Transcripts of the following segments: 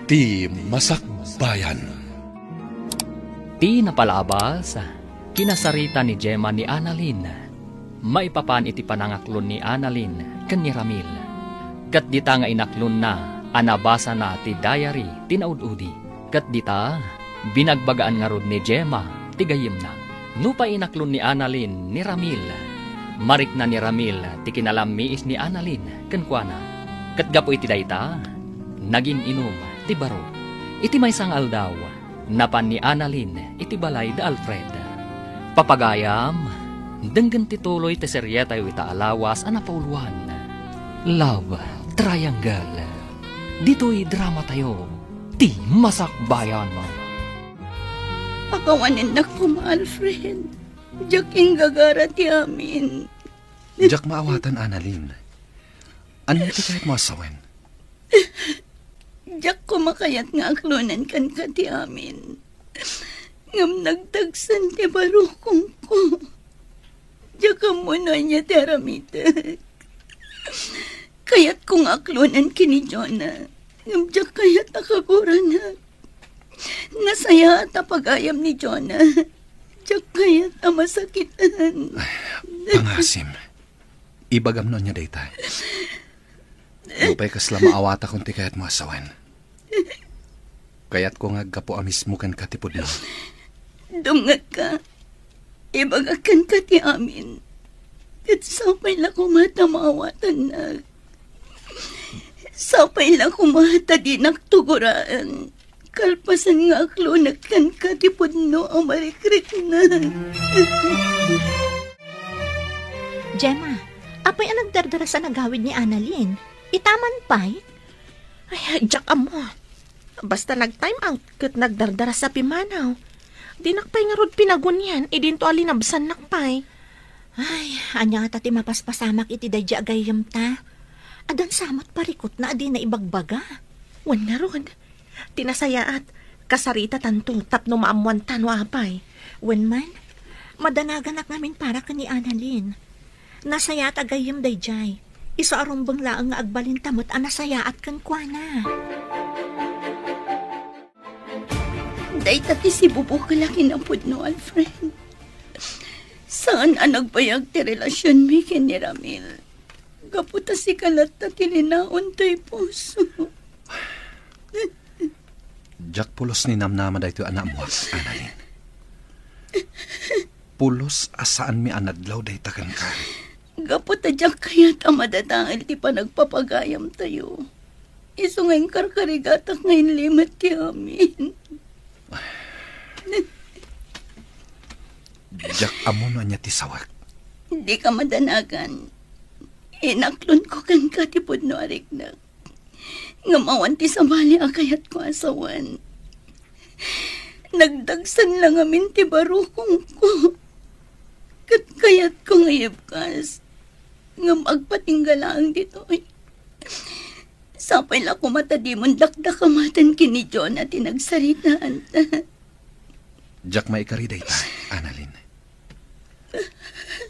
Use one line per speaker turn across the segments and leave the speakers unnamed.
Ti Masakbayan.
Ti napalabas, kinasarita ni Gemma ni Annalyn. Maipapan iti panangaklon ni Annalyn ken ni Ramil. Kat dita nga inaklon na, anabasa na ti diary tinaud-udi. Kat dita, binagbagaan nga rod ni Gemma, ti gayem na. Nupa inaklon ni Annalyn ni Ramil. Marik na ni Ramil, ti kinalamiis ni Annalyn ken kuana. Kat gapo iti dayta, naging inom ti baro. Iti maysang aldaw, napan ni Annalyn iti balay da Alfred. Papagayam, denggen ti tuloy ti seryeta yu ita alawas anapauluan. Love Triangle. Dito'y drama tayo, Ti Masakbayan mo.
Pakawanin na ko, Alfred. Diyak gagara ti amin.
Diyak maawatan, Annalyn. Ano iti kahit mo asawen?
Diyak ko makayat nga aklunan kan ka ti amin. Ngam nagtagsan ti barukong ko. Diyak ka muna niya ti aramitek. Kayat kong aklunan kini Jonah. Ngam diyak kayat nakaguranak. Nasaya at apagayam ni Jonah. Diyak kayat na masakitan.
Pangasim. Ibagam no niya dayta. Lupay kasla maawata kung ti kayat mo asawan. Kayat ko nga gapo amis mo kan katipod mo.
Dumngag ka. Ibagakan ka ti amin. Kat sapay la kumata maawatan na. Sapay la kumata di naktuguraan. Kalpasan nga aklunak kan katipod no ang marikrik na.
Gemma, apay ang nagdardara sa nagawid ni Annalyn? Itaman pa'y? Ay, jak mo. Basta nag-time out kat nagdardara sa pimanaw. Di nakpay nga rod pinagunyan, idinto alinabsan nakpay. Ay, anya nga tati mapaspasamak iti dadya agayam ta. Adan samot parikot na adi na ibagbaga. Wan nga rod. Tinasaya at kasarita tanto tapno maamuan tanwapay. Wan man, madanaganak namin para ka ni Annalyn. Nasaya at agayam dayjay. Iso arumbang laang nga agbalin tamot anasaya at kankwana.
Day tati si bubuk laki na pud no, Alfred. Saan ang nagbayag ti relasyon mi ken ni Ramil? Kaputa si kalat na tilinaon to'y puso.
Diyak pulos ni namnama da ito anak mo, Annalyn. Pulos asaan mi anadlaw da itakan ka.
Kaputa diyak kaya't amadadangil ti panagpapagayam tayo. Iso ngayong karkarigatak ngayon limat ti amin.
Diyak amo na niya ti sawak.
Hindi ka madanagan. Inaklon ko kan katipod no ariknak. Ngamawan ti sabali akayat ko asawan. Nagdagsan lang amin ti barukong ko. Kat kayat ko ngayibkas. Ngam agpatinggalaang dito. Sapay la kumata di mon dakdakamatan kini John at tinagsaritaan ta.
Diyak maikariday ta, Annalyn.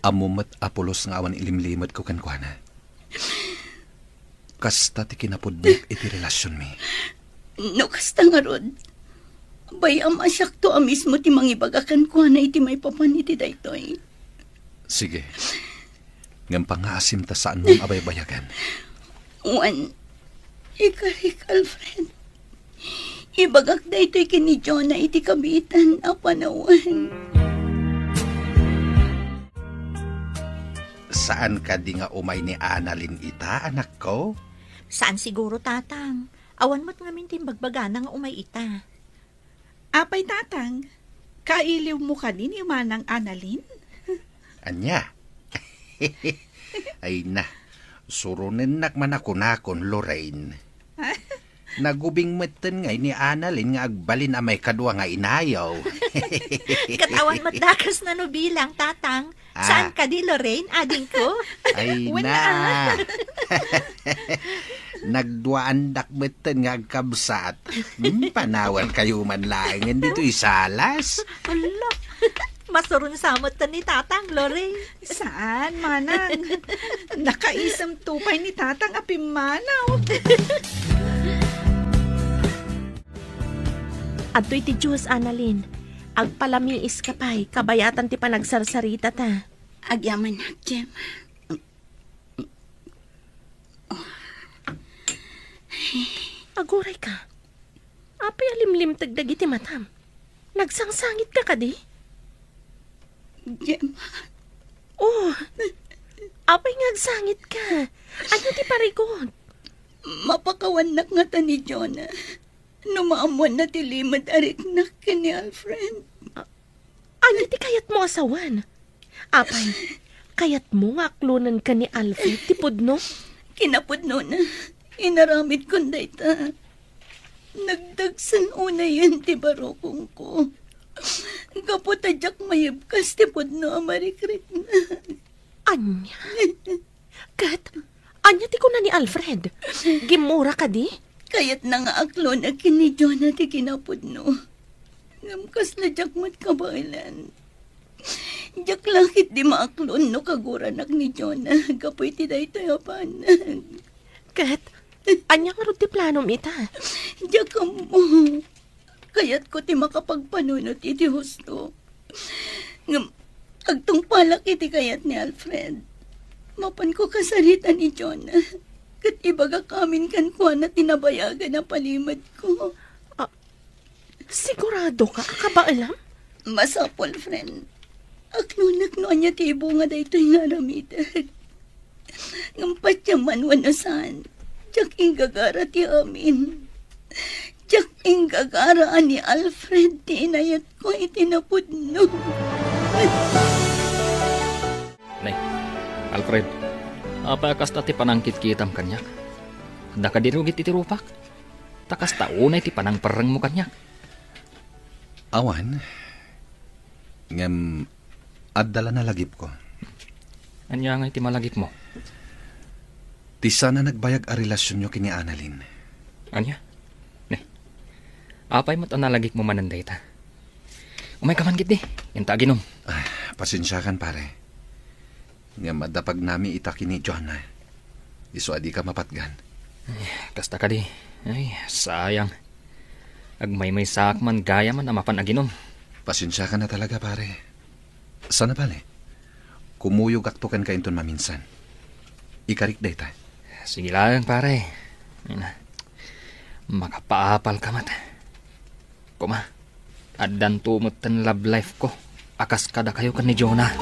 Amumat apulos nga awan ilimlimad ko kankwana. Kasta ti kinapudnik iti relasyon mi.
No, kasta nga rod. Bayam asyak to mismo ti mangibagakan ko na iti may papan iti daytoy.
Sige. Ngam pangaasim ta saan mong abay-bayagan.
Juan, ikarik, Alfred. Ibagak daytoy kini Jonah iti kabitan a panawan.
Saan ka di nga umay ni Annalyn ita, anak ko?
Saan siguro, tatang? Awan mo't ngamin timbagbaga nga umay ita.
Apay, tatang, kailiw mo ka din yung manang Annalyn?
Anya? Ay na, surunin nakman ako nakon, Lorraine. Nagubing meten ngay ni Annalyn nga agbalin amay kadwa nga inayaw.
Katawan mo't dakas na no bilang, tatang. Saan ka di, Lorraine, ading ko?
Ay na. Nagduaan dakbeten nga agkabsat. Panawan kayo man lang. Dito isalas.
Ala, masurun samot ta ni tatang, Lorraine.
Saan, manang? Nakaisang tupay ni tatang apimanaw.
Adto'y ti Diyos, Annalyn. Agpalamiis ka pa'y, kabayatan ti panagsarsarita ta.
Agyaman na, Gemma.
Aguray ka. Apay alimlim tagdagi ti matam. Nagsangsangit ka di?
Gemma.
Oh, apay ngagsangit ka. Ano ti parikot?
Mapakawanak nga ta ni Jonah. Numaamuan na ti limad ariknak ka ni Alfred.
Ano ti kayat mo asawan? Apay, kayat mo nga aklunan ka ni Alfred ti pudno?
Kinapudno na. Inaramid kong dayta. Nagdagsan una yan ti barokong ko. Kaputadyak mayibkas ti pudno amarikrit na.
Anya? Kat, anya ti ko na ni Alfred? Gimura ka di?
Kayat na nga aklo na kini Jonah ti kinapudno. Ngamkas na jak mat kabailan. Jak langit di maaklon no kaguranak ni Jonah. Kapoy ti daytoy apanag.
Kat, anya nga rin ti planom ita?
Jak mo. Kayat ko ti makapagpanunot iti husto. Agtong palak iti kayat ni Alfred. Mapan ko kasarita ni Jonah. Kat ibaga kamin kan kuha na tinabayagan ang palimad ko.
Sigurado ka? Ka ba alam?
Masapol, friend. Aklunak no anya ti ibo nga daytoy nga ramidag. Ngampat siya manwanasan. Tsak inggagara ti amin. Tsak inggagara ni Alfred ti inayat ko itinapudno.
Nay, Alfred, apakas ta ti panangkit-kitam kanyak. Da ka dirugit iti rupak. Takas taunay ti panangparang mo kanyak.
Awan, ngam addala na lagip ko.
Anya nga iti malagip mo?
Ti sana nagbayag a relasyon nyo kini Annalyn.
Anya? Ne, apay mo't analagip mo mananday ta. Umay ka man git di, yung taginom.
Pasensyakan pare. Nga madapag nami itaki ni John. Iso adi ka mapatgan.
Ay, kasta ka di. Ay, sayang. Agmay-may sak man gaya man amapan aginom.
Pasensyakan na talaga pare. Sana pale. Kumuyog aktukan ka inton maminsan. Ikarik day ta.
Sige lang pare. Makapaapal ka mat. Kuma, adan tumot tan love life ko. Akas kada kayo kan ni Jonah.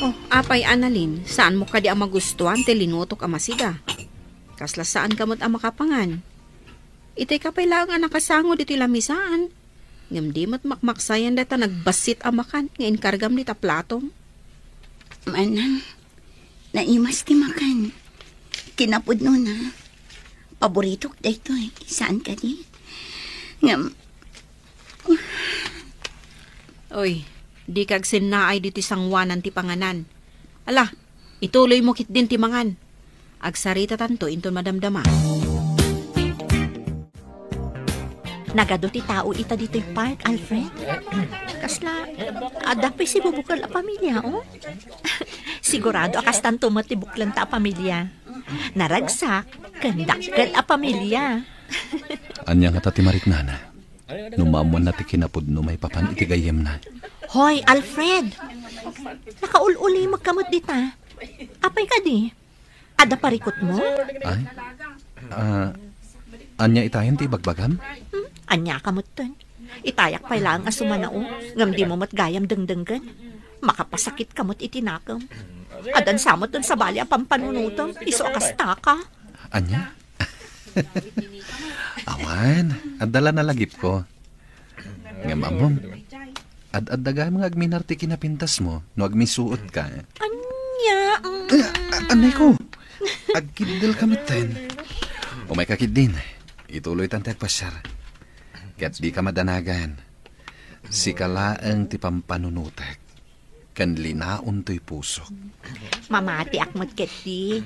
Oh, apay Annalyn, saan mo ka di ang magustuhan ti linutok amasiga? Kasla saan kamot ang makapangan? Itay kapay lang ang nakasangod iti lamisaan. Ngam di mo't makmaksayan data nagbasit ang makan nga inkargam nita platong.
Manang, naimas ti makan. Kinapudno na. Paborito ko daytoy. Saan ka di? Ngam.
Oy, di kag sinaay diti sangwanan ti panganan. Ala, ituloy mo kit din ti mangan. Agsarita tanto inton madamdama.
Nagado ti tao ita dito'y park, Alfred. Kasla, adapay si bubukal a pamilya, oh? Sigurado akas tanto matibuklan ta a pamilya. Naragsak, kandakkel a pamilya.
Anya nga tati mariknana. Numamuan na ti kinapudno may papan iti gayem na.
Hoy, Alfred! Nakaululi magkamot dita. Apay ka di? Ada parikot mo?
Ay? Anya itayan ti bagbagam?
Anya kamot ton. Itayak pa'y lang asumanao. Ngam di mo matgayam dengdenggan. Makapasakit kamot itinakam. Adan samot ton sa bali ang pampanunutom. Iso akas taka.
Anya? Awan, adala na lagip ko. Nga mamom, ad-adaga mga agminarti kinapintas mo, no agmisuot ka.
Anya?
Anay ko, agkidil ka maten. Umay kakid din, ituloy tante agpasyar. Kat di ka madanagan. Si kalaang ti pampanunutek, kan linaon to'y pusok.
Mamati akmat keti.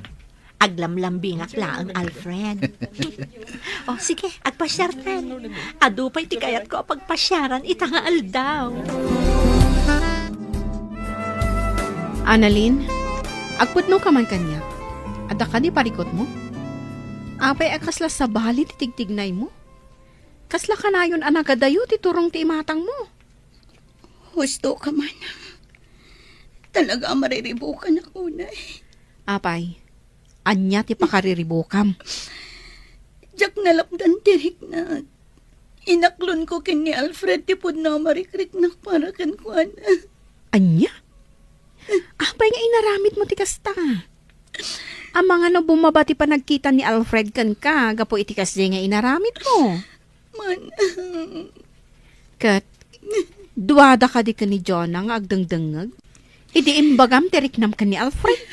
Aglamlambing laang Alfred. O sige, agpasyartan. Adupay ti kayat ko pagpasyaran itangaal daw.
Annalyn, agputno ka man kanya. Ada ka di parikot mo? Apay akasla sa bali ti tigtignay mo. Kasla ka na yun anagadayo ti turong ti imatang mo.
Husto ka, manang. Talaga mariribukan ako na eh.
Apay, anya ti pakariribukam.
Jak nalapdan tirik na. Inaklon ko kin ni Alfred ti pudno marikrik na para kan kuan.
Anya? Apay nga inaramit mo ti kasta. Ang mga no bumabati pa nagkita ni Alfred kan ka, gapo iti kasdi nga inaramit mo.
Manang.
Kat, duwada ka di ka ni Jonah nga agdangdangag. Idi imbagam teriknam ka ni Alfred.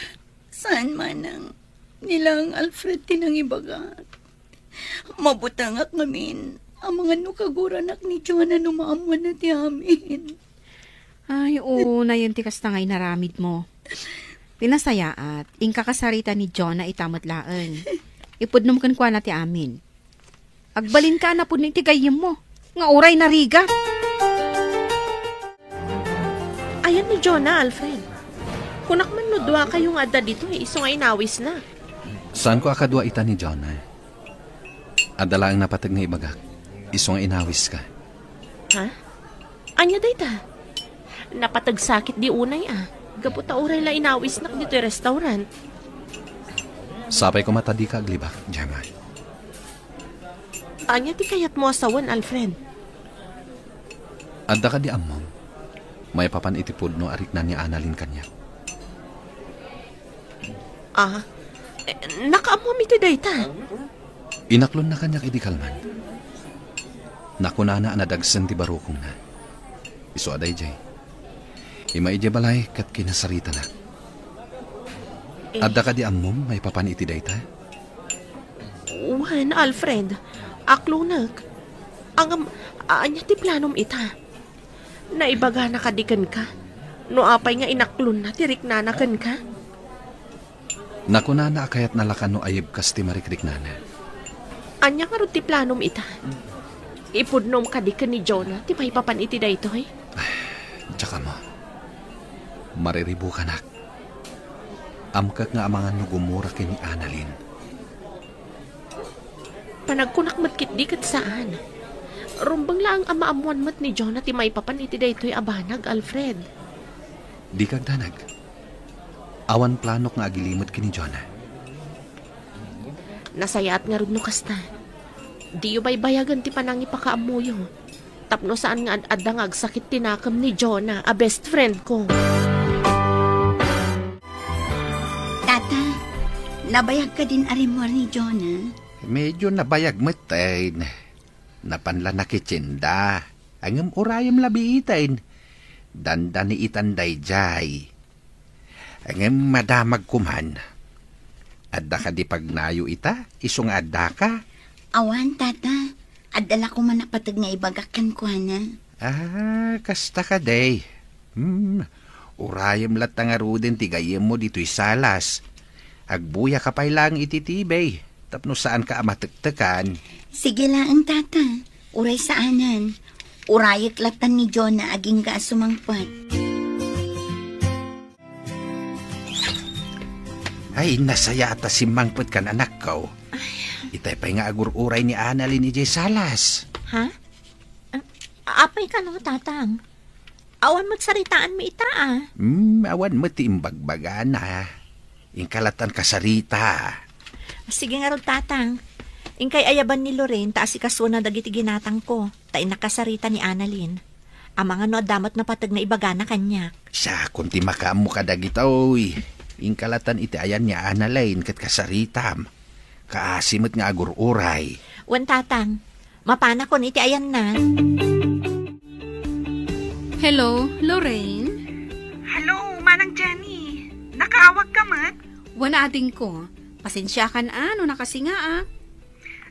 Saan manang? Nilang Alfred tinang ibaga. Mabutangak ngamin. Ang mga nukaguranak ni Jonah numaamuan na ti amin.
Ay, oo, na yun ti kasta nga inaramid mo. Pinasayaat, inkakasarita ni Jonah itamatlaan. Ipudnom kan kwa na ti amin. Agbalin ka na po ni tigayim mo. Nga oray na riga.
Ayan ni Jonah, Alfred. Kunak man no dua kayong adda dito iso nga inawis na.
Saan ko akadwa ita ni Jonah? Adala ang napatag na ibagak. Isong inawis ka.
Ha? Anya dayta? Napatag sakit di unay Gaputa oray la inawis na dito yung restaurant.
Sapay ko matadi ka aglibak, Gemma.
Anya ti kayat mo asawan, Alfred?
Adda ka di among. May papan itipod no arik na ni Annalyn kanya.
Nakaamom iti dayta.
Inaklon na kanya idikalman. Nakunana anadagsan ti barukong na. Iso aday jay. Ima ije balay kat kinasarita na. Adda ka di amom may papan iti dayta?
Wan, Alfred. Aklonag. Anya ti planom ita. Naibaga na kadikan ka. No apay nga inaklon na tirik nanakan ka.
Nakunana akayat nalakan no ayib kas ti marikrik nana.
Anya nga ron ti planom ita. Ipudnom kadikan ni Jonah ti may papan iti daytoy.
Tsaka mo. Mariribu ka nak. Amkak nga amangan no gumura kay ni Annalyn.
Panagkunak matkit di kat saan. Rumbang lang ang maamuan mat ni Jonah ti may papan iti daytoy abanag, Alfred.
Di kag danag. Awan planok nga agilimot kini Jonah.
Nasayaat nga rin no kasta. Di yu baybayagan ti panangi pakaamuyo. Tapno saan nga ad-adda nga agsakit tinakam ni Jonah, a best friend ko.
Tata, nabayag ka din arimor ni Jonah?
Medyo nabayag matain. Napanla na kitsinda. Angam urayam labi itain. Danda ni itanday jay. Angam madamag kuman. Adda ka di pagnayo ita? Isong adda ka?
Awan, tata. Adala ko man napatag nga ibagakan ko, na.
Kasta ka day. Urayam lat nga ruden tigayem mo dito'y salas. Agbuya ka pa'y lang ititibay. Tapno saan ka amatektekan?
Sige lang, tata. Uray saanan. Urayek latan ni Jonah aging ka sumangpat.
Ay, nasaya ata si mangpot kan anak ko. Itay pa'y nga agur-uray ni Annalyn ni Jay Salas.
Ha? Apay ka no, tatang? Awan magsaritaan mo ita,
Awan mo ti imbagbaga na. Ingkalatan kasarita.
Sige nga ron, tatang. Ingkay ayaban ni Lorraine, taas ikaso na dagiti ginatang ko. Tain nakasarita ni Annalyn. Ang mga no, damat na patag na ibaga na kanya.
Siya, kunti makamu ka dagitoy. Ingkalatan iti ayan niya Annalyn kat kasaritam. Kaasimot nga agur-uray.
Wan, tatang. Mapana ko iti ayan na.
Hello, Lorraine?
Hello, Manang Jenny. Nakaawag ka mat?
Wana ading ko. Pasensya kan ano nakasinga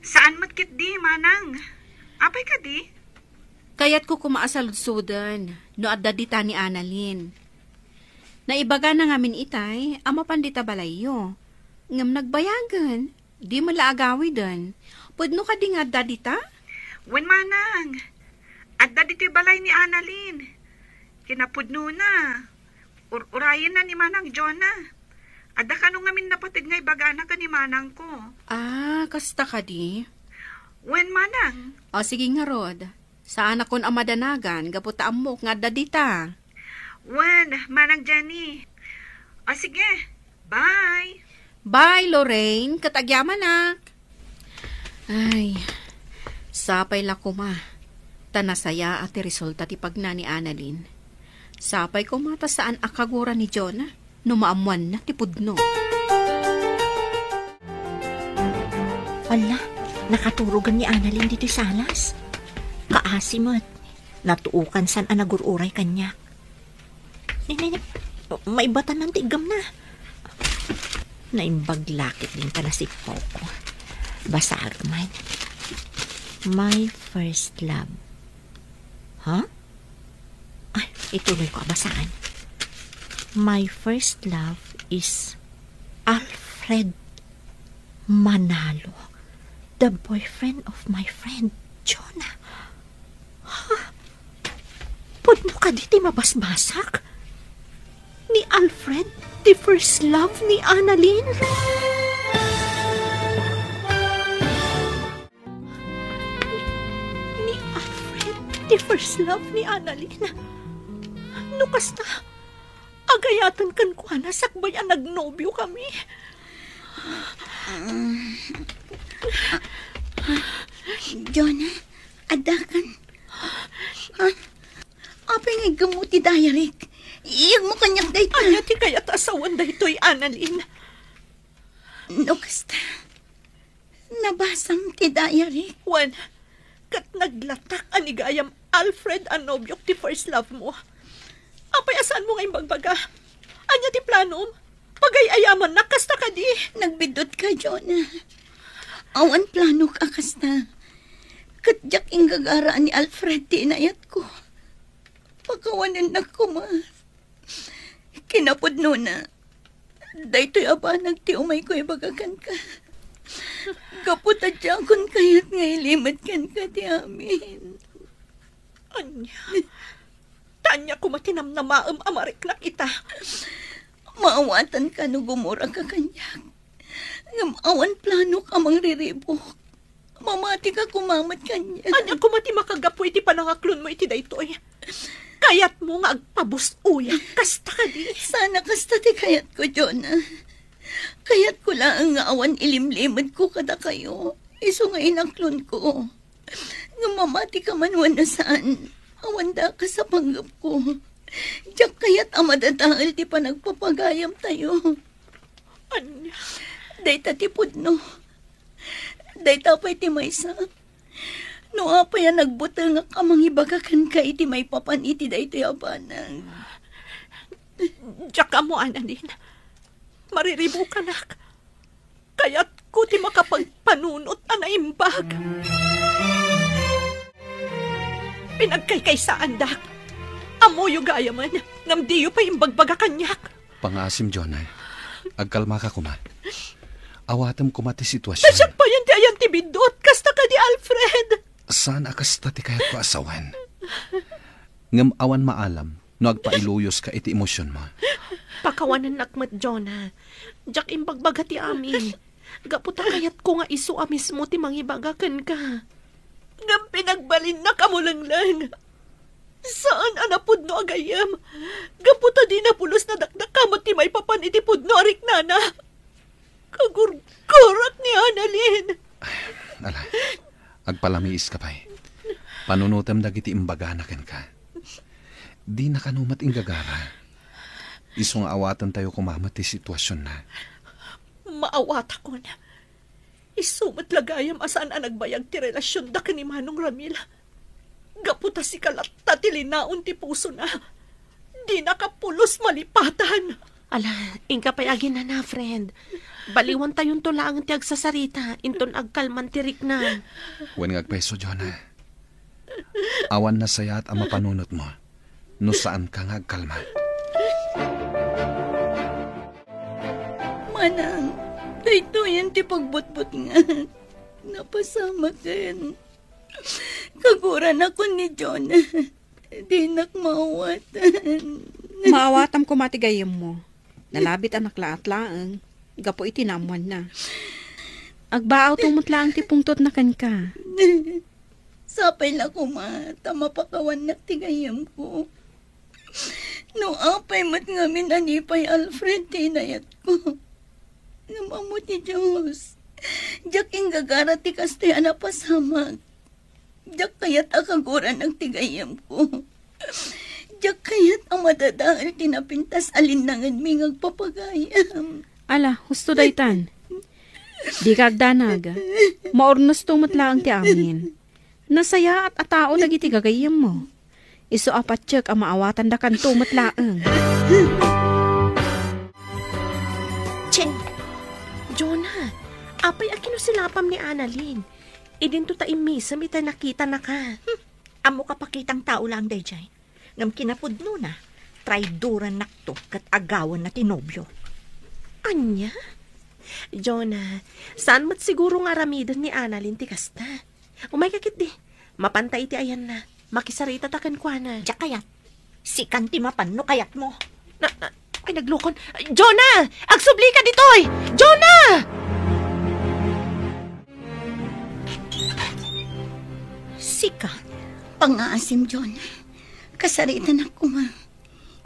Saan matkit di, Manang? Apay ka di?
Kayat ko kumaasaludsudan, no adda dita ni Annalyn. Naibaga na ngamin itay, ama pandita balayo. Ngam nagbayagan, di malaagawi dan. Pudno ka di nga adda dita?
Wen, Manang. Adda diti balay ni Annalyn. Kinapudno na. Urayin na ni Manang Jonah. Ada ka nung ngamin napatid nga ibagana ka ni manang ko.
Kasta ka di?
When manang?
O sige nga Rod. Saan akon amadanagan, gaputa amok nga dadita.
When, manang Jenny. O sige, bye.
Bye, Lorraine. Katagyaman nak. Ay, sapay la kuma. Tanasaya at resulta ti pagna ni Annalyn. Sapay ko mata saan akagura ni Jonah. Numaamuan na ti pudno.
Ala, nakaturugan ni Annalyn dito sa alas. Kaasimot. Natuukan san anagururay kanya. Nini, may batan ng tigam na. Naimbaglakit din ka na si Poco. Basag man. My first love. Huh? Ay, ituloy ko basaan. My first love is Alfred Manalo, the boyfriend of my friend Jonah. Huh? Pudno ka diti mabasbasak? Ni Alfred, the first love ni Annalyn? Ni Alfred, the first love ni Annalyn? Nukas na, agayatan kan ko na sakbayan nagnobyo kami.
Jonah, adakan. Apay nga gamuti dayarik. Iyag mo kanyak dayta.
Anya ti kayat asawan daytoy Annalyn.
No, kasta. Nabasam ti dayarik.
Wan, kat naglatak anigayam Alfred anobyok ti first love mo. Apay asan mo ngayong bagbaga? Anya ti planom? Pagay-ayaman na kasta ka di.
Nagbidot ka, Jonah. Awan plano ka kasta. Katjak inggagaraan ni Alfred ti inayat ko. Pagkawanan na ko, ma. Kinapudno na. Daytoy aba nagti umay ko ibagakan ka. Kaputa dyan kung kaya't nga ilimat kan ka ti amin.
Anya, tanya ko matinam na maam amarik na kita.
Maawatan ka no gumura ka kanyak. Ngamawan plano ka mang riribok. Mamati ka kumamat kanya.
Anya ko mati makagapoy ti panangaklon mo iti daytoy. Kayat mo nga agpabus uya. Kasta ka di.
Sana kasta ti kayat ko, Jonah. Kayat ko lang nga awan ilimlimad ko kada kayo. Iso nga inaklon ko. Nga mamati ka man na saan. Awan da ka sa panggap ko. Diyak kayat amadadahal ti panagpapagayam tayo.
Anya?
Dayta ti pudno. Dayta pa'y ti maysa. No apa yan nagbutang nga kamang ibagakan ka iti may papan iti dayto yabanang.
Diyak ka mo, Annalyn. Mariribo ka nak. Kaya't ko ti makapagpanunot anaimbag. Pinagkaykaysaan dak. Amoyo gaya man. Ngamdiyo pa imbagbaga kanyak.
Pangasim, Jonah. Agkalma ka kuma. Awatam kuma ti sitwasyon.
Nasyak pa yan ti ayan ti bidot. Kasta ka di Alfred.
Saan akasta ti kayat ko asawan? Ngam awan maalam, no agpailuyos ka iti emosyon mo.
Pakawanan nakmat, Jonah. Diyak imbagbaga ti amin. Gaputa kayat ko nga isu mismo ti mangibagakan ka. Ngam pinagbalin na kamulanglang. Saan anapod no agayam? Gaputa di na pulos na dakdakamot ti may papan iti pudno arik nana. Kagurgurak ni Annalyn.
Ala, agpalamiis ka pa'y. Panunutam dagiti imbaganaken ka. Di na kanumat inggagara. Isong awatan tayo kumamat ti sitwasyon na.
Maawat ako na. Isumat lagayam asaan ang nagbayag ti relasyon da ni Manong Ramil. Gaputa si kalata ti linaon ti puso na. Di nakapulos malipatan. Ala, ingka payagin na friend. Baliwan tayon tulang ti agsasarita. Inton agkalman ti riknan.
Wen ngagpeso, Jonah. Awan na saya at ama panunot mo. No saan ka ngagkalma.
Manang, dayto yan ti pagbutbut nga. Napasama kan. Kaguran ako ni Jonah. Di nak maawatan.
Maawatam ko matigayam mo. Nalabit anak laang. Gapo itinamuan na. Agbaaw tumutla ang tipungtot na kan ka.
Sapay la ko tama pakawan na tigayam ko. No apay mat ngamin anipay Alfred tinayat ko. Namamo ti Diyos. Diyak ing gagara ti kastayana pasamag. Diyak kayat akaguran ang tigayam ko. Diyak kayat ang madadahal tinapintas alinangan mi ngagpapagayam.
Ala, husto daytan. Di kagdanag. Maornos tumutla ang ti amin. Nasaya at atao nagiti gagayam mo. Iso apat tiyek ang maawatan da kan tumutlaang.
Chen! Jonah, apay akino silapam ni Annalyn. Idinto ta imisam ita nakita na ka. Amo ka pakitang tao lang dayjay. Ngam kinapudno na, traiduran nakto kat agawan na tinobyo. Anya? Jonah, saan mat siguro nga ramidon ni Annalyn ti kasta? Umay kakit di, mapantay ti ayan na. Makisarita takan kwa na. Diyak kayat. Si kanti mapan no kayat mo. Ay naglukon. Jonah! Agsubli ka ditoy! Jonah!
Sika, pangaasim John. Kasaritan ako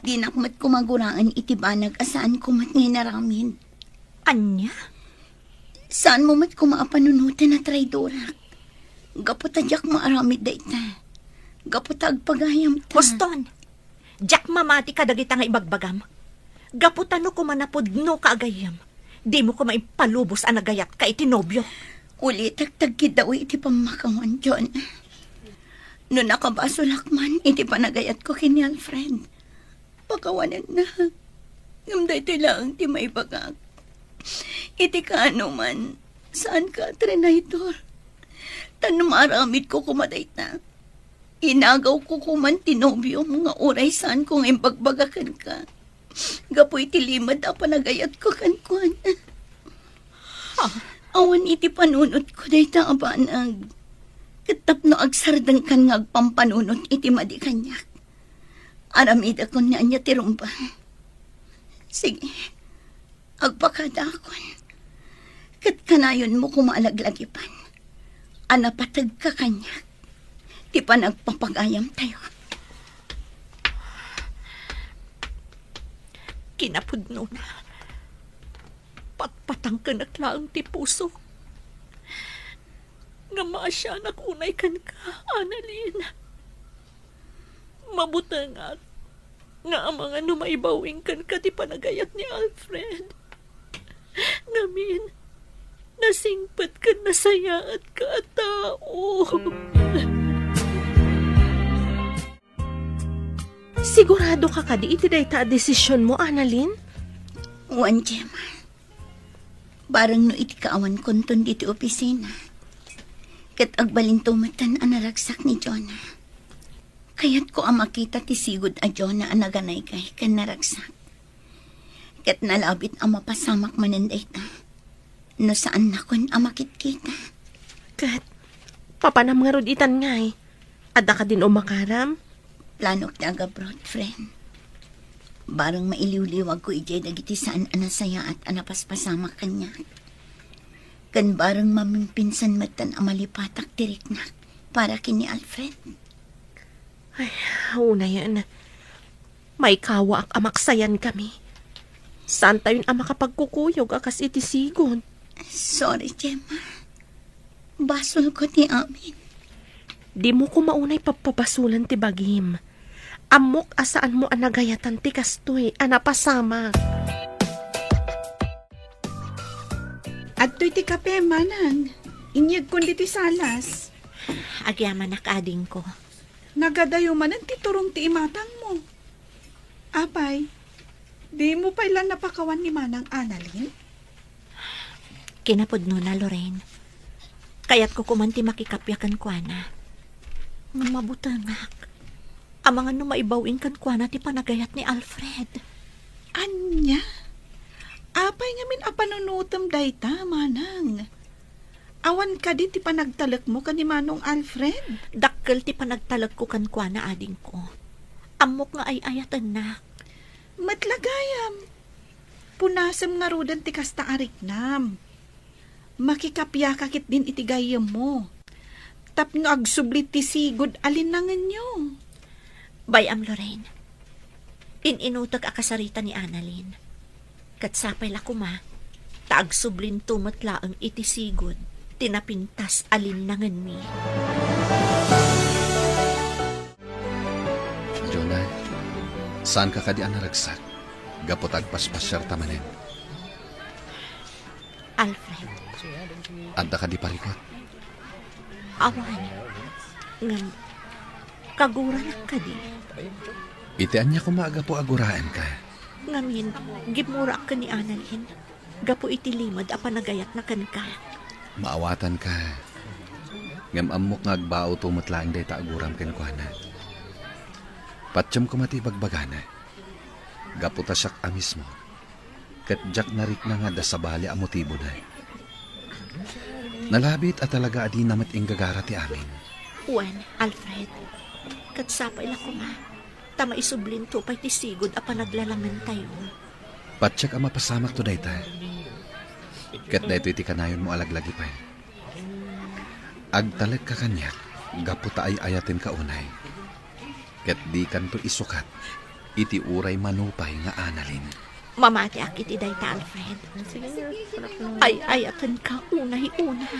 Di nakmat kumaguraan itibanag asaan kumat nginaramin.
Anya?
Saan mo mat kumaapanunutan na traidorak? Gaputadyak maaramid da ita. Gaputag pagayam ta.
Boston! Diyak mamati ka dagita nga ibagbagam. Gaputano ko manapod no kaagayam. Di mo ko maipalubos ang nagayat ka itinobyo.
Uli tagtagkid daw iti pamakawan, John. No nakabaso lakman, iti panagayat ko kini Alfred. Pakawanan na. Ngamda ito lang ti maibagag. Iti ka ano man, saan ka, Trinaitor? Tanamaramid ko kumaday na. Inagaw ko kuman tinobyo mga oray saan kong imbagbagakan ka. Gapoy tilimad a panagayat ko kankuan. Awan iti panunot ko day ta abanag. Katapno agsardang kan ngagpampanunot iti madi kanyak. Aramid ako na niya tirumba. Sige, agpakada akon. Kat kanayon mo kumalaglagipan. Anapatag ka kanyak. Di pa nagpapagayam tayo.
Kinapudno na. Patpatang ka naklaang ti puso. Nga maasya nakunay kan ka, Annalyn. Mabutangat nga ang mga numaibawing kan ka ti panagayat ni Alfred. Ngamin, nasingpat ka nasaya at ka tao. Sigurado ka di iti dayta desisyon mo, Annalyn?
Juan Gemma. Barang no iti kaawan konton diti opisina. Kat agbalin tumatan ang naragsak ni Jonah. Kaya't ko ang makita ti sigod a Jonah ang naganay kay kan naragsak. Kat nalabit ang mapasamak mananday ta. No saan na kon ang makit-kita.
Kat, papanam nga roditan ngay. Ada ka din umakaram?
Planok na agabrod, friend. Barang mailiw-liwag ko ijay dagiti saan anasaya at anapaspasamak kanya. Kan barang mamingpinsan matan amalipatak tirik na para kini Alfred.
Ay, una yan. May kawa ak amaksayan kami. Saan tayo ang makapagkukuyog akas iti sigon?
Sorry, Gemma. Basol ko ti amin.
Di mo ko maunay papabasulan ti bagim. Amok asaan mo anagayatan ti kastoy, anapasama.
At to'y ti kape, manang. Inyag kundi ti salas.
Agyaman nakading ko.
Nagadayo man ang titurong ti imatang mo. Apay, di mo pa ilan napakawan ni manang Annalyn?
Kinapudno na, Lorraine. Kaya't ko kumanti makikapyakan kwa na. Nga mabutangak. Ang mga numaibawin kan kwa na ti panagayat ni Alfred.
Anya? Apay ngamin apanunutam dayta, manang. Awan ka di ti panagtalak mo ka ni Manong Alfred?
Dakkel ti panagtalak ko kan kwa na ading ko. Amok nga ay ayatan na.
Matlagayam. Punasam nga rodan ti kasta ariknam. Makikapya kakit din itigayam mo. Tap nga agsublit ti sigod alinangan nyo.
Bayam Lorraine, ininutak akasarita ni Annalyn. Katsapay la kuma, taagsublin tumatla ang itisigod, tinapintas alinangan mi.
Jonah, saan ka kadi anaragsak? Gapotag paspasyar tamanin.
Alfred,
Adda ka di parikot.
awan, ngam, kagura na ka di.
Itian niya kumaga po aguraan ka.
Ngamin, gimura ka ni Annalyn. Gapo itilimad apa nagayat na kan ka.
Maawatan ka. Ngam amok nga agbao tumatlaang day taaguram kenkwana. Patsyam kumati bagbagana. Gaputa siyak amis mo. Katjak narik na nga da sa bali ang motibo na. Nalabit at talaga adi namat inggagara ti amin.
Juan, Alfred, katsapay la ko ma. Tama isublin to pa'y tisigod apa naglalangan tayo.
Patsyak ang mapasamak to dayta. Kat dayto iti kanayon mo alaglagi pa. Agtalag ka kanyak, gaputa ay ayatin ka unay. Kat di kanto isukat, iti uray manupay nga Annalyn.
Mamati akit iday ta, Alfred. Ay ayatan ka unay-unay.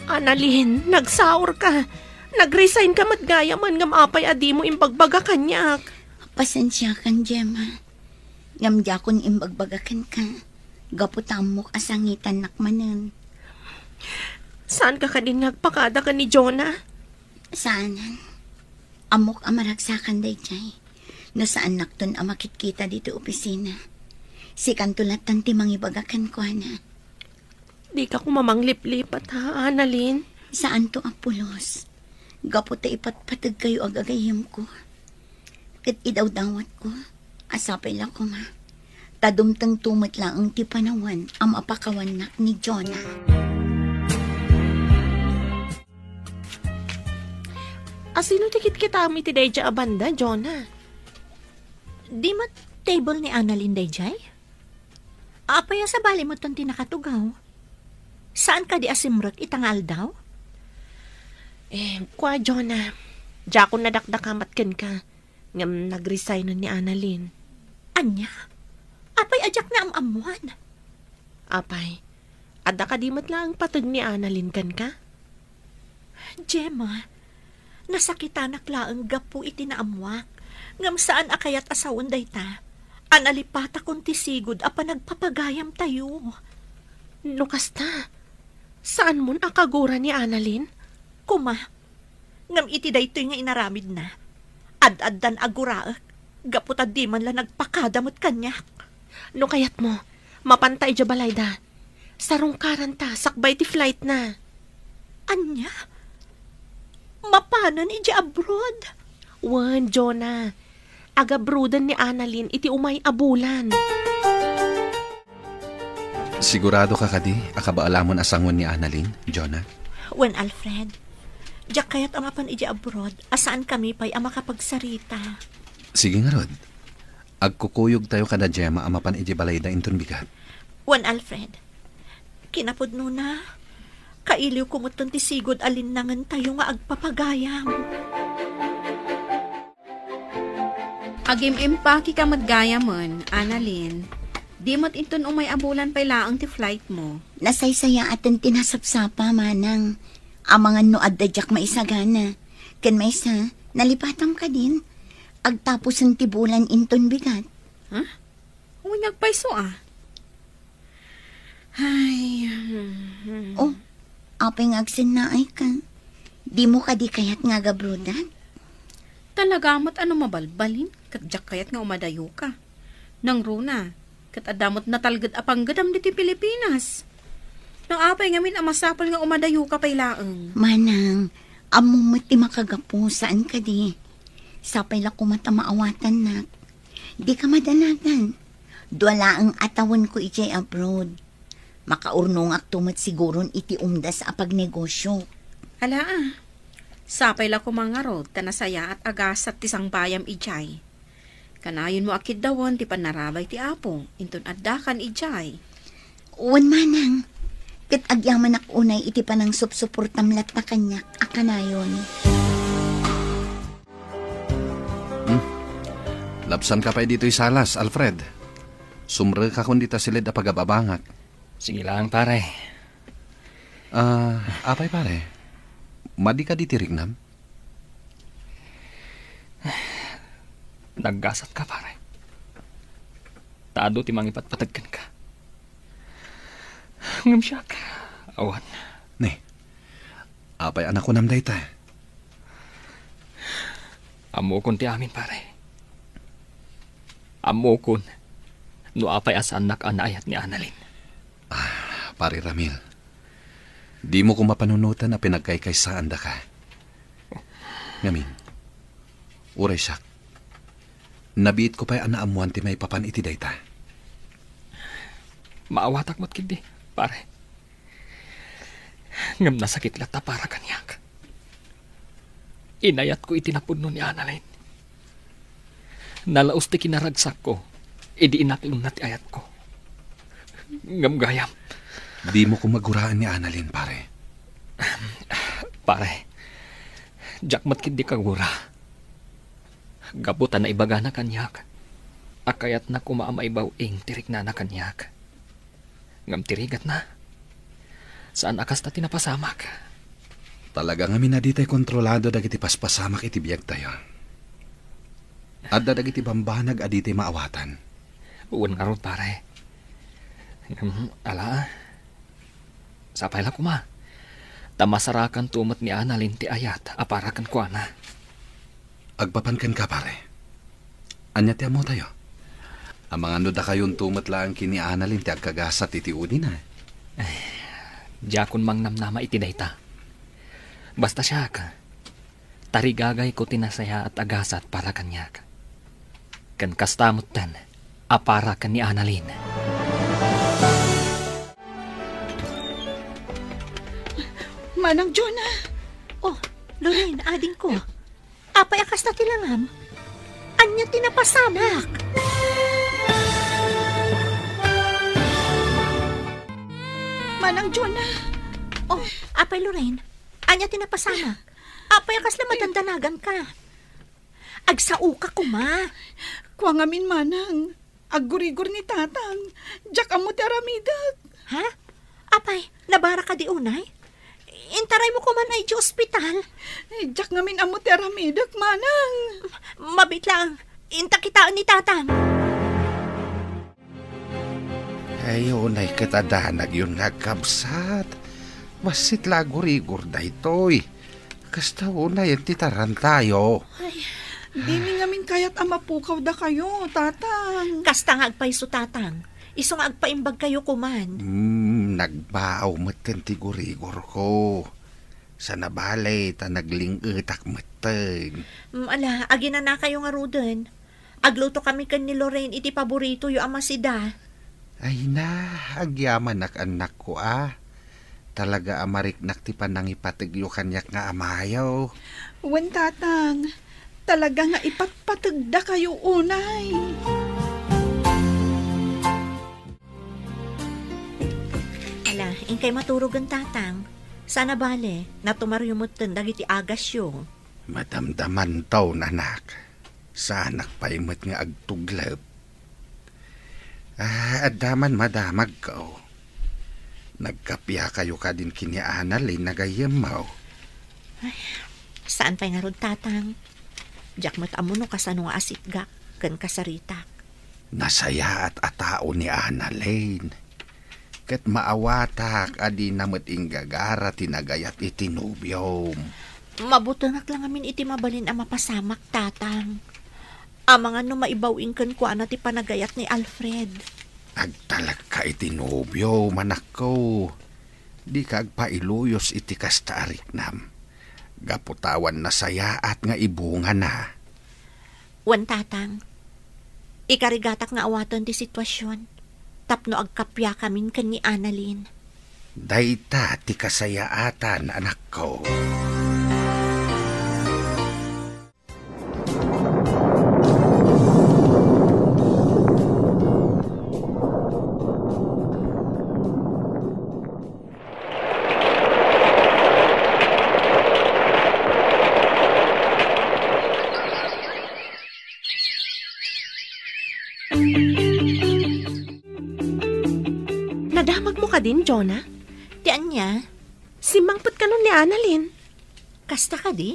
Annalyn, nagsaur ka. Nag-resign ka matgaya man ngam apay adi mo imbagbaga kanyak.
Pasensya kan, Gemma. Ngamdya kon imbagbagakan ka. Gaputam mo kasangitan nakmanan.
Saan ka din nagpakada ka ni Jonah?
Saanan? Amok amaragsakan day jay. No saan nakton amakitkita dito opisina. Si kantulatan ti mangibagakan ko na.
Di ka kumamanglip-lipat ha, Annalyn?
Saan to ang pulos? Gaputa ipatpatag kayo agagayim ko. Kat idaw-dawat ko. Asapay lang ko ma. Tadumtang tumot lang ang tipanawan ang apakawanak ni Jonah.
Asino tikit kita mi ti Dayja abanda, Jonah? Di mat table ni Annalyn Dayjay? Apaya sa bali mo ton tinakatugaw? Saan ka di asimrot itangal daw? Kwa Jonah, Diyako nadakdakamat ken ka. Ngam nag-resign ni Annalyn. Anya? Apay ajak na amamuan. Apay, adda ka di mat lang patag ni Annalyn kan ka? Gemma, nasakita naklaang gapu iti naamwak. Ngam saan akayat asawan dayta. Analipata kong tisigod apa nagpapagayam tayo. Nukasta, saan mon akagura ni Annalyn? Kuma, ngam iti daytoy nga inaramid na. Ad-addan aguraak, gaputad di man la nagpakadamot kanyak. No kayat mo, mapantay dya balayda. Sarungkaran ta, sakbay ti flight na. Anya? Mapanan iti abroad? Wan, Jonah. Agabrudan ni Annalyn iti umay abulan.
Sigurado ka kadi, akabaalamon asangon ni Annalyn, Jonah?
Wan, Alfred. Diyak kaya't amapan iti abroad, asaan kami pa'y makapagsarita.
Sige nga rod. Agkukuyog tayo kada Gemma amapan iti balayda inton bigat.
Wan, Alfred. Kinapod no na. Kailiw kumuton ti sigod alinangan tayo nga agpapagayam.
Agim-impaki ka matgaya mon, Annalyn. Di mo't inton umay abulan pa'y laang ti flight mo.
Nasaysaya atin tinasapsapa manang. Amangan no adadyak maisagana. Ken maysa, nalipatam ka din. Agtapos ang tibulan inton bigat.
Ha? Huwag nagpaiso Ay.
Oh, apay ngagsin na ay ka. Di mo ka di kayat nga gabrudan?
Talaga mo't ano mabalbalin? Katjak kayat nga umadayo ka. Nang runa, kat adamot natalgad apang gadam diti Pilipinas. Nang apay ngamin amasapal nga umadayo ka pay laeng.
Manang, among mati makagapo saan ka di? Sapay la kumata maawatan nak. Di ka madanagan. Duwala ang atawan ko ijay abroad. Makaurnong aktumat siguron iti umdas apag negosyo.
Hala sapay la ko mga rod, tanasaya at agasat tisang bayam ijay. Kanayon mo akid dawon ti panarabay ti apo. Inton addakan ijay.
Uwan manang. Kat agyaman ak unay iti panang supsuportamlat na kanyak akanayon.
Lapsan ka pa dito salas, Alfred. Sumre ka kundi ta silid a pagababangak.
Sige lang, pare.
Apay pare? Madi ka di tirignam?
Naggasat ka, pare. Taado ti mangipatpatagkan ka. Ngam siya ka. Awan.
Ne, apay anak ko namday ta.
Amokon ti amin, pare. Amokon. No apay as anak anayat ni Annalyn.
Pare Ramil, di mo ko mapanunutan na pinagkaykaysaan da ka. Ngamin, uray siyak. Nabiit ko pa'y anaamuan ti may papan iti dayta.
Maawatak mo't kindi, pare. Ngam nasakit lata para kanyak. Inayat ko itinapod nun ni Annalyn. Nalaos ti kinaragsak ko, idi inaklong na ti ayat ko. Ngam gayam.
Di mo ko maguraan ni Annalyn, pare.
Pare, jakmat kindi kagura. Gabutan na ibaga na kanyak. Akayat na kumaamaibaw ing tirik na kanyak. Ngam tirigat na. Saan akas na tinapasamak?
Talaga nga minaditay kontrolado dagiti paspasamak iti biyag tayo. At dagiti bambanag aditi maawatan.
Uwan nga ron, pare. Ala, sapay lang kuma. Tamasarakan tumat ni Annalyn ti ayat, aparakan ko na.
Agpapankan ka, pare. Anya ti amo tayo. Ang mga nuda kayon tumat lang kini Annalyn ti agkagasat iti uni na.
Diyakon mang namnama iti dayta. Basta siya ka. Tarigagay ko tinasaya at agasat para kanyak. Kan kastamot tan, aparakan ni Annalyn.
Manang Jonah.
Oh, Lorraine, ading ko. Apay akas na tilangam. Anya tinapasamak.
Manang Jonah.
Oh, apay Lorraine. Anya tinapasamak. Apay akas na madandanagan ka. Agsao ka kuma.
Kuwa ngamin manang. Aggurigor ni tatang. Diyak amo ti aramidak.
Ha? Apay, nabara ka di unay? Intaray mo kuman ay di ospital.
Diyak ngamin amo ti aramidak, manang.
Mabit lang. Inta kitaan ni tatang.
Ayun ay katadanag yun nagkabsat. Basit lagurigor da ito'y. Kasta unay ang titaran tayo.
Di mi ngamin kayat amapukaw da kayo, tatang.
Kasta nga agpaiso tatang. Iso nga agpaimbag kayo kuman.
Nagbaaw matan ti gurigor ko. Sa nabalay ta naglingitak matan.
Ala, agina na kayo nga ruden. Agluto kami kan ni Lorraine iti paborito yu amasida.
Ay na, agyaman anak ko Talaga amariknak ti panangipatigyo kanyak nga amayaw.
Wen tatang, talaga nga ipatpatagda kayo unay.
Ala, ingkay maturog ang tatang. Sana bale, natumaryumutan dagiti agasyo.
Madamdaman taw nanak. Sa anak paimat nga agtuglab. Adaman madamag ko. Nagkapya kayo ka din kini Annalyn nagayamaw.
Saan pa'y nga rod tatang? Diyak matamo no kasano nga asikgak, kan kasaritak.
Nasaya at atao ni Annalyn. Kat maawatak adi namat inggagara tinagayat itinubyom.
Mabutangak lang amin iti mabalin ang mapasamak tatang. Amangan no maibawing kan ko ana ti panagayat ni Alfred.
Agtalag ka itinubyo, manak ko. Di ka agpailuyos iti kastariknam. Gaputawan na saya at nga ibunga na.
Wan tatang, ikarigatak nga awatan ti sitwasyon. Tapno agkapya kamin kan ni Annalyn.
Dayta ti kasayaatan, anak ko.
Nadamag mo ka din, Jonah?
Tiyan niya,
Simangpot ka nun ni Annalyn.
kasta ka di?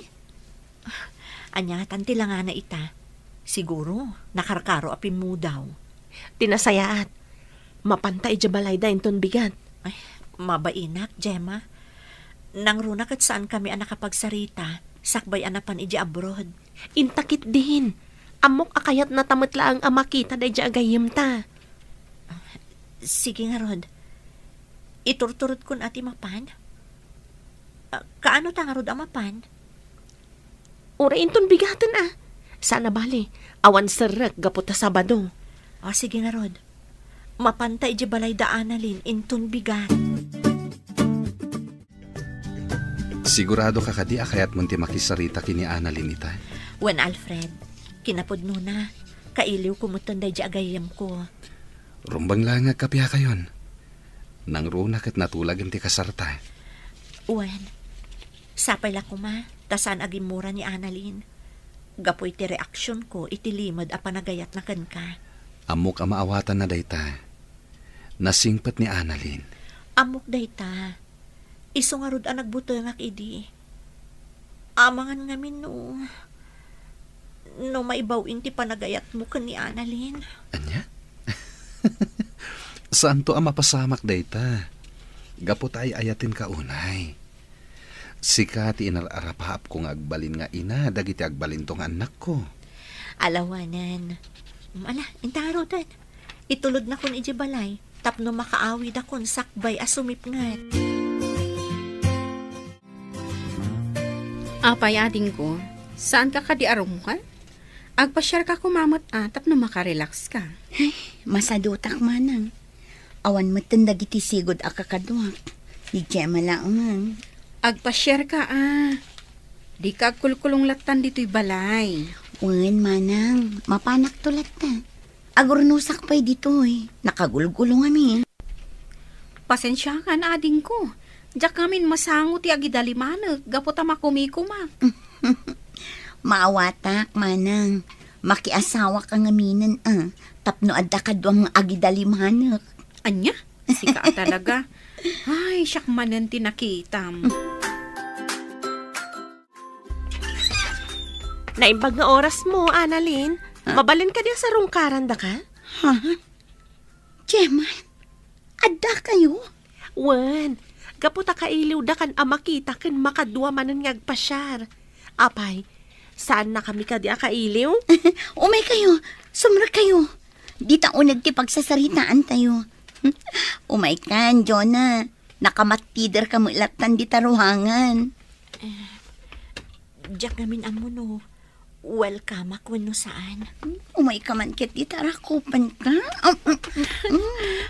Anya, tanti lang nga na ita. Siguro, nakarakaro apin mo daw.
Tinasayaat. Mapantay jabalay da inton bigat.
Ay, mabainak, Gemma. Nang runak at saan kami ang nakapagsarita, sakbay anapan iji abroad.
Intakit din. Amok akayat na tamatla ang amakita da ija agayim ta.
Sige nga, Rod. Iturturot kun ati mapan. Kaano ta nga, Rod, amapan?
Ura inton bigatan Sana bali, awan serek gaputa Sabado.
Sige nga, Rod. Mapantay iji balay da Annalyn, inton bigat.
Sigurado ka kadi akayat munti makisarita kini Annalyn ita.
Wen Alfred, kinapudno na. Kailiw kumuton da iji agayam ko.
Rumbang lang nga kapiha kayon. Nang runak at natulag ti kasarta.
Wen, sapay la ko ma, tasan agimura ni Annalyn. Gapoy ti reaksyon ko, itilimod a panagayat na kan ka.
Amok ang maawatan na dayta. Nasingpat ni Annalyn.
Amok dayta. Iso nga rod ang nagbutangak idi. Amangan ngamin no maibawin ti panagayat mo kan ni Annalyn.
Anya? Saan to ang mapasamak dayta? Gapot ay ayatin ka unay. Sika ti inararapap kung agbalin nga ina, dagiti agbalin tong anak ko.
Alawanan. Intarotan. Itulod na kun iji balay, tapno makaawi da kun sakbay asumipngat.
Apay ading ko, saan ka kadiarumukan? Agpasyar ka kumamot tapno makarelax ka.
Masadutak manang. Awan matan dagiti sigod akakaduak. Di Gemma lang.
Agpasyar ka Di ka kulkulong latan dito'y balay.
Wen manang, mapanak tulat na. Agurnusak pa'y dito'y. Nakagulgulong amin.
Pasensya ka na ading ko. Diyak kamin masango ti agidalimanag, gapota makumikuma.
Maawatak, manang. Makiasawa ka ngaminan, tapno adda ka doang agidalimanag.
Anya? Sika talaga. Ay, siyak manan tinakitam.
Naimbag nga oras mo, Annalyn. Mabalin ka diya sa rungkaran da ka?
Ha? Gemma, adda kayo?
Wen, gaputa kailiw da kan amakita kan makadwa manan ngagpasyar. Apay, saan na kami ka diya kailiw?
Umay kayo, sumra kayo. Di taunag ti pagsasaritaan tayo. Umay kan, Jonah. Nakamatider ka mo ilatan di taruhangan. Diyak namin amo no. Welcome ako no saan. Umay ka man kit di tarakupan ka.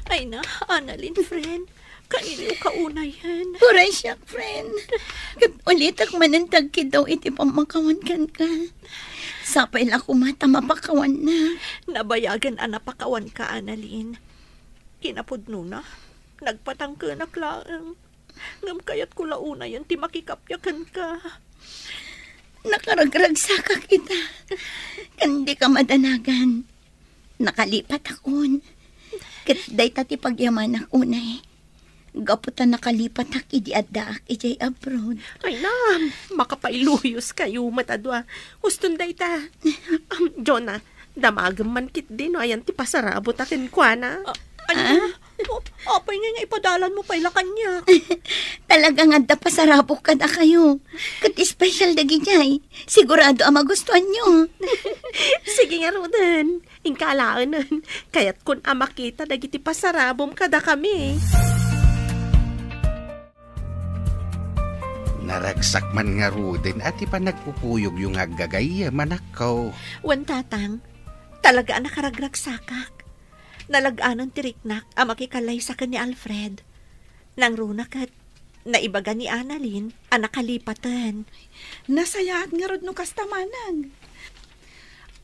Ay na, Annalyn, friend. Kailiw ka unayan.
Puray siya, friend. Kat ulit ak manantag daw iti pamakawan kan ka. Sapay lang kumata mapakawan na.
Nabayagan anapakawan ka, Annalyn. Kinapudno na. Nagpatangkanak lang. Ngam kayat ko launa yan, ti makikapyakan ka.
Nakaragragsa ka kita. Kandi ka madanagan. Nakalipat akon. Kat day tati pagyaman ako na Gaputan nakalipat ak idi adda ak ijay abroad.
Ay na, makapailuyos kayo matadwa. Huston day ta. Jonah, damagam man kit din. Ayan ti pasarabot akin kwa na. Apay nga ipadalan mo pa ila kanya.
Talagang adda pasarabok ka na kayo. Kat special dagi jay. Sigurado ang magustuhan nyo.
Sige nga Rodan. Ingkalaanan. Kaya't kun amakita dagiti pasarabom kada kami.
Naragsak man nga ruden at ipa nagpupuyog yung agagay manakaw.
Wan tatang, talaga nakaragragsakak. Nalaganan tiriknak ang makikalay sa ni Alfred. Nang runak at naibaga ni Annalyn ang nakalipatan.
Nasayaat nga rod no kastamanan.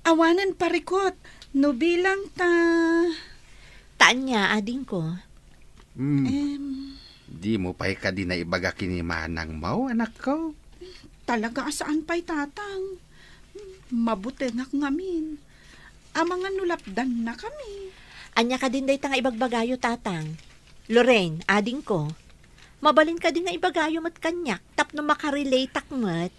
Awanan parikot, no bilang
Taan niya, ading ko.
Di mo pa'y ka di na ibaga kinimanang mau, anak ko.
Talaga asaan pa'y tatang. Mabuti nak ngamin. Amangan nulapdan na kami.
Anya ka din day tanga ibagbagayo tatang.
Lorraine, ading ko, mabalin ka din nga ibagayo mat kanyak, tapno makarelate akmat.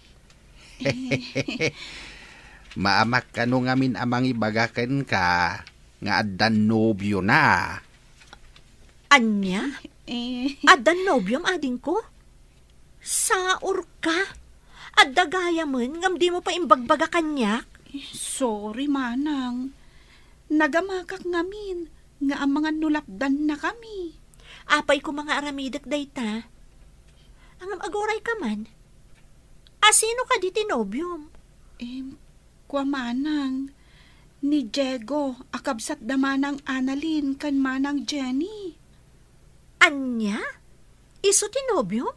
Maamak ka no ngamin amang ibagakan ka, nga addan nobyo na.
Anya? Addan nobyom, ading ko? Saor ka? Adda gaya man, ngam di mo pa imbagbaga kanyak?
Sorry, manang. Nagamakak ngamin, nga ang mga nulapdan na kami.
Apay ko mga aramidak dayta. Angam agoray ka man. Asino ka di tinobyom?
Kwa manang, ni Diego, akabsat da manang Annalyn, kan manang Jenny.
Anya? Iso tinobyom?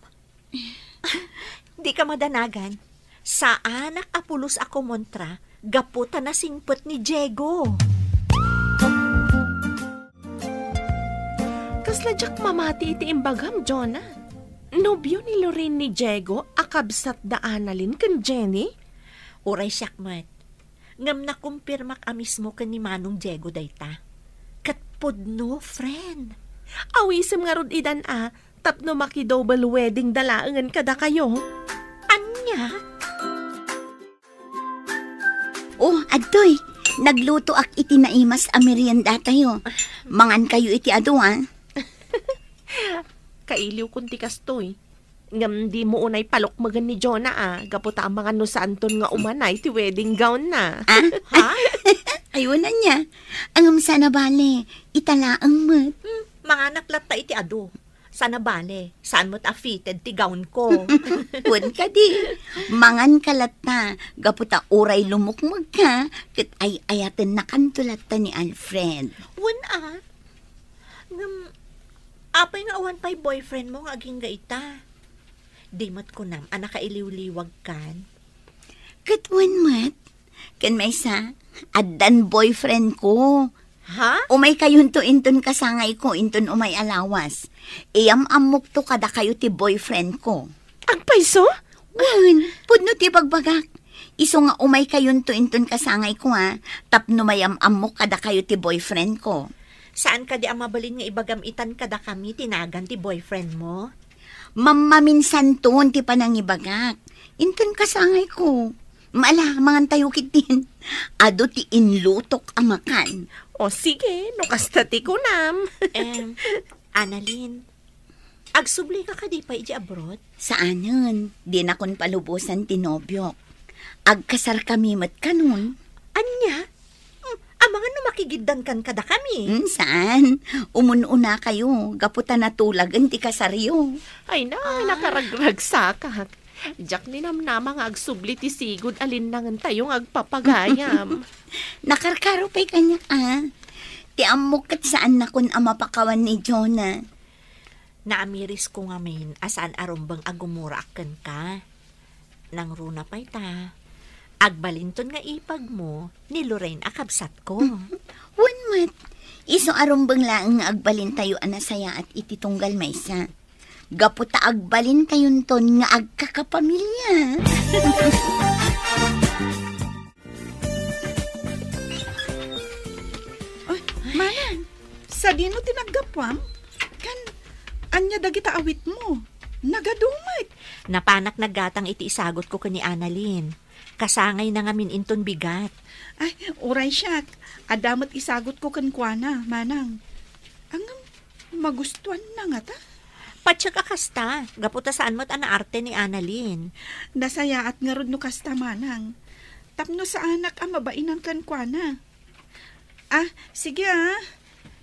Di ka madanagan. Sa anak apulos ako montra, gaputa na singpot ni Diego.
Kasladyak mamati iti imbagam, Jonah. Nobyo ni Lorraine ni Diego, akabsat da Annalyn kan Jenny?
Uray siyakmat. Ngam na kumpirmak a mismo kan ni Manong Diego dayta. Katpod no, friend.
Awisim nga rod idan tapno maki-double wedding dalaangan kada kayo.
Anya?
Oh, adtoy. Nagluto ak iti naimas a merienda tayo. Mangan kayo iti ado,
Kailiw kunti kastoy. Ngam di mo unay palok magan ni Jonah gaputa ang mga nusanton nga umanay ti wedding gown na.
Ha?
Ayun na niya. Angam sana bale, italaang mat.
Mga naklat iti ado. Sana bale, saan mo't fitted ti gown ko?
Huwag ka di. Mangan kalat na. Gaputa uray lumukmag ka. Kat ay ayaten na kantulat ta ni Alfred.
Wan Ngam, apay nga awan pa'y boyfriend mo nga aging gaita. Di mat ko nam, anak kailiw-liwag kan.
Katwan mat. Kan may sa, addan boyfriend ko.
Ha?
Umay kayun to inton kasangay ko, inton umay alawas. Iyam amok to kada kayo ti boyfriend ko.
Ang paiso?
Wan, pudno ti pagbagak. Iso nga umay kayun to inton kasangay ko tapno mayam amok kada kayo ti boyfriend ko.
Saan ka di amabalin nga ibagamitan kada kami tinagan ti boyfriend mo?
Mamaminsan ton ti panangibagak. Inton kasangay ko. Maala, mangan tayo kitin. Ado ti inlutok amakan.
O sige, no kastati ko nam.
Annalyn, agsubli ka di pa iti abroad?
Saanan? Di na kon palubusan tinobyok. Agkasar kami mat kanun.
Anya? Amangan no makigiddan kan kada kami.
Saan? Umununa kayo. Gaputa na tulagan ti kasaryo.
Ay na, nakaragrag sakak. Jack ni namnama nga agsubli ti sigod alin nangan tayong agpapagayam.
Nakarkaro pa'y kanya Ti amok kat saan na kun amapakawan ni Jonah.
Naamiris ko nga min, asaan arumbang agumurakan ka. Nang runa pa'y ta. Agbalinton nga ipag mo, ni Lorraine akabsat ko.
One mat. Iso arumbang laang nga agbalin tayo anasaya at ititunggal maysa. Gaputa agbalin tayon ton nga agkakapamilya.
Ay, manang, sa dino tinaggapwam? Kan, anya dagita awit mo. Nagadumay.
Napanak naggatang iti isagot ko kani Annalyn. Kasangay na ngamin inton bigat.
Ay, uray siyak. Adamat isagot ko kankwana, manang. Ang magustuhan na nga ta.
Patsyak akasta, gaputa saan mo't anaarte ni Annalyn.
Nasaya at nga rod no kasta, manang. Tapno sa anak mabainan kankwana. Sige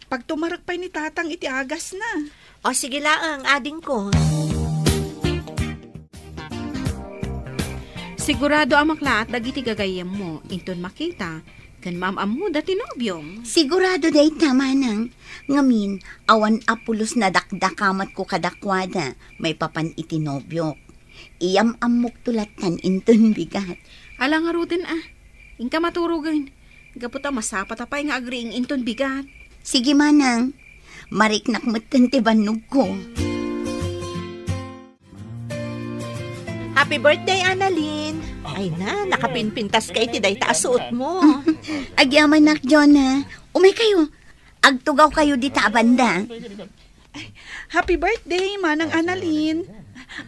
Pag tumarak pa'y ni tatang iti agas na.
O sige laang, ading ko.
Sigurado amakla at dagiti gagayem mo, inton makita, kan mamamu dati nobyong.
Sigurado day tama nang. Ngamin, awan apulos na dakdakamat ko kadakwada, may papan itinobyok. Iyam amok tulatan inton bigat.
Alang nga rutin Ingka maturugan. Gaputa masapat apay nga agriing inton bigat.
Sige manang, mariknak mo't tantibanog ko.
Happy birthday, Annalyn! Ay na, nakapinpintas ka iti day taasuot mo.
Agyaman nak, Jonah. Umay kayo. Agtugaw kayo di ta banda.
Happy birthday, Manang Annalyn.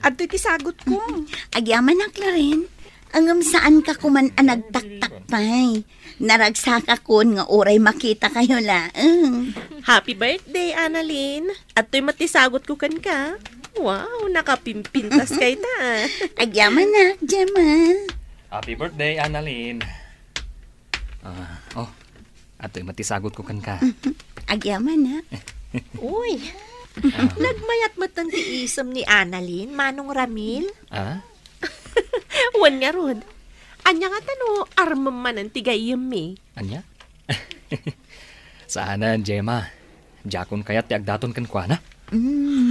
At iti sagot ko.
Agyaman na, Claren. Angam saan ka kuman nagtaktak pa'y. Naragsaka kon nga oray makita kayo laeng.
Happy birthday, Annalyn. At to'y matisagot ko kan ka. Wow, nakapimpintas kay ta.
Agyaman na, Gemma.
Happy birthday, Annalyn. At to'y matisagot ko kan ka.
Agyaman na.
Uy, nagmayat matang tiisam ni Annalyn, Manong Ramil.
Wan nga rod. Anya nga tano, armam man ang tigayam eh.
Anya? Saanan, Gemma. Jakon kaya't ti agdaton kan kwa na?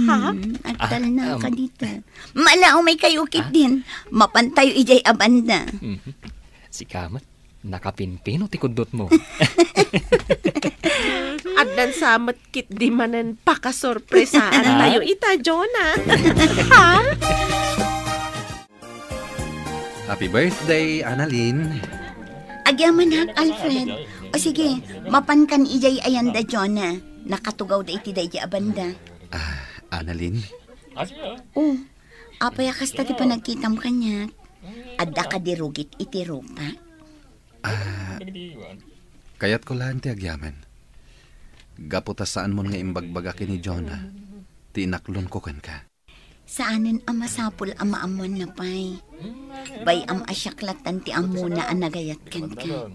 Ha?
Agdal na ka dito. Malao may kayukit din. Mapantayo ijay abanda.
Si Kamat, nakapinpino ti kudot mo.
At dan samat kit di manan pakasorpresaan tayo ita, Jonah. Ha?
Happy birthday, Annalyn.
Agyaman na, Alfred. O sige, mapankan ijay ayanda, Jonah. Nakatugaw da iti day abanda.
Annalyn,
Apaya kasta ti panagkitam kanya. Adda ka dirugit iti rupa.
kayat ko lang ti agyaman. Gaputa saan mo nga imbagbagakin ni Jonah. Tinaklon ko kan ka.
Saanin ang masapul ang maamon na pay. Bay am asyaklatan ti amuna ang nagayat kan ka.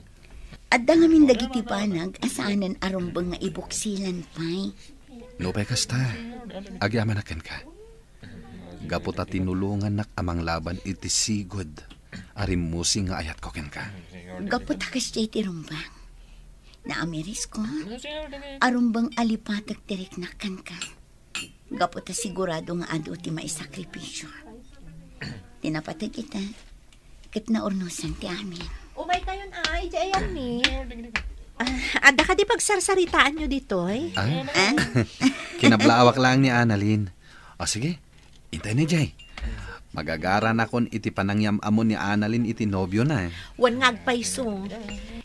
Adda ngamin dagiti panag asaanan arumbang nga ibuksilan pay.
Nupay kasta, agyaman na kan ka. Gaputa tinulungan nak amang laban iti sigod. Arimusi nga ayat ko kan ka.
Gapot hakas jay ti rumbang. Naamiris ko, arumbang alipatag tirik na kan ka. Gapot na sigurado nga ado ti maisakripisyo. Tinapatag kita, kat na ornusan ti amin.
Umay kayon ay, jayan ni. Ada ka di pagsarsaritaan nyo dito eh.
Kinablaawak lang ni Annalyn. O sige, intay ni Jay. Magagara na kon iti panangyam amon ni Annalyn iti nobyo na eh.
Wan ngagpaiso.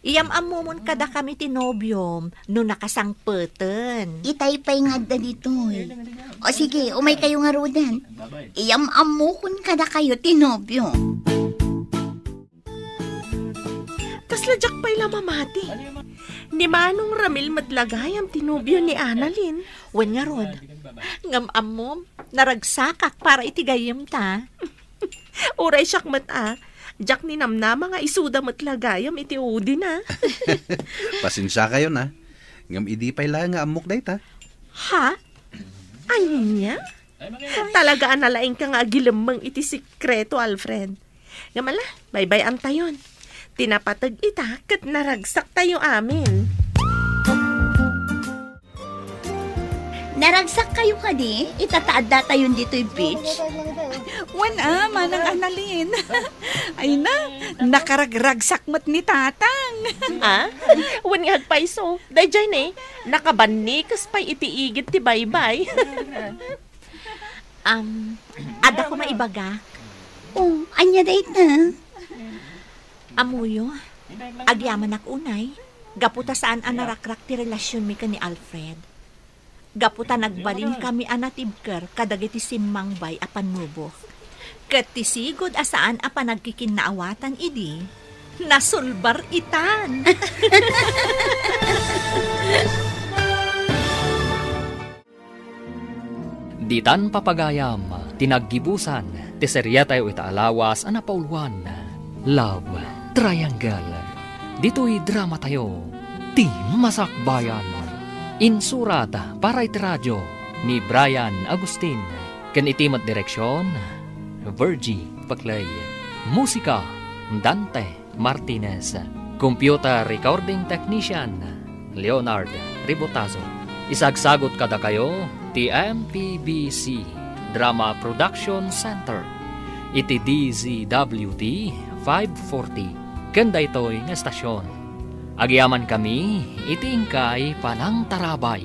Iyam amumon kada kami tinobyom no nakasangpeten.
Itay pa'y nga da dito eh. O sige, umay kayo nga rodan. Iyam amukon kada kayo tinobyo.
Kasladyak pa'y lamamati. Ni Manong Ramil madlagay ang tinubyo ni Annalyn.
Wan nga rod. Ngam amom, naragsakak para itigayam ta.
Uray siyak mata. Jak ni namnama nga isuda matlagayam iti udi na.
Pasensya kayo na. Ngam idi pa'y lang nga amok day ta.
Ha? Anya? Talaga analaing ka nga agilamang iti sikreto, Alfred. Ngamala, bye-bye ang tayon. Tinapatag ita kat naragsak tayo amin.
Naragsak kayo ka di? Itataadda tayo dito'y beach.
Manang Annalyn. Ay na, nakaragragsak mat ni tatang.
Wan nga hagpaiso. Dayjay ne, nakabanikas pa'y itiigit ti bye-bye.
Ada ko maibaga.
Anya day na.
Amuyo, agyaman ak unay. Gaputa saan ang narakrak ti relasyon mi ka ni Alfred. Gaputa nagbalin kami anatibker kadagiti simmangbay a panubo. Ket ti sigod asaan a panagkikinaawatan idi, nasulbar itan.
Ditan papagayam, tinaggibusan, ti serya tayo itaalawas ana pauluan. Love Triangle. Dito'y drama tayo, ti masakbayan. Insurat para iti radyo ni Brian Agustin. Ken itimat direksyon, Virgie Paclay. Musika, Dante Martinez. Computer recording technician, Leonard Ribotazo. Isagsagot kada kayo, ti MPBC Drama Production Center. Iti DZWT 540. Kanda ito'y nga estasyon. Agyaman kami, iti ingkay panang tarabay.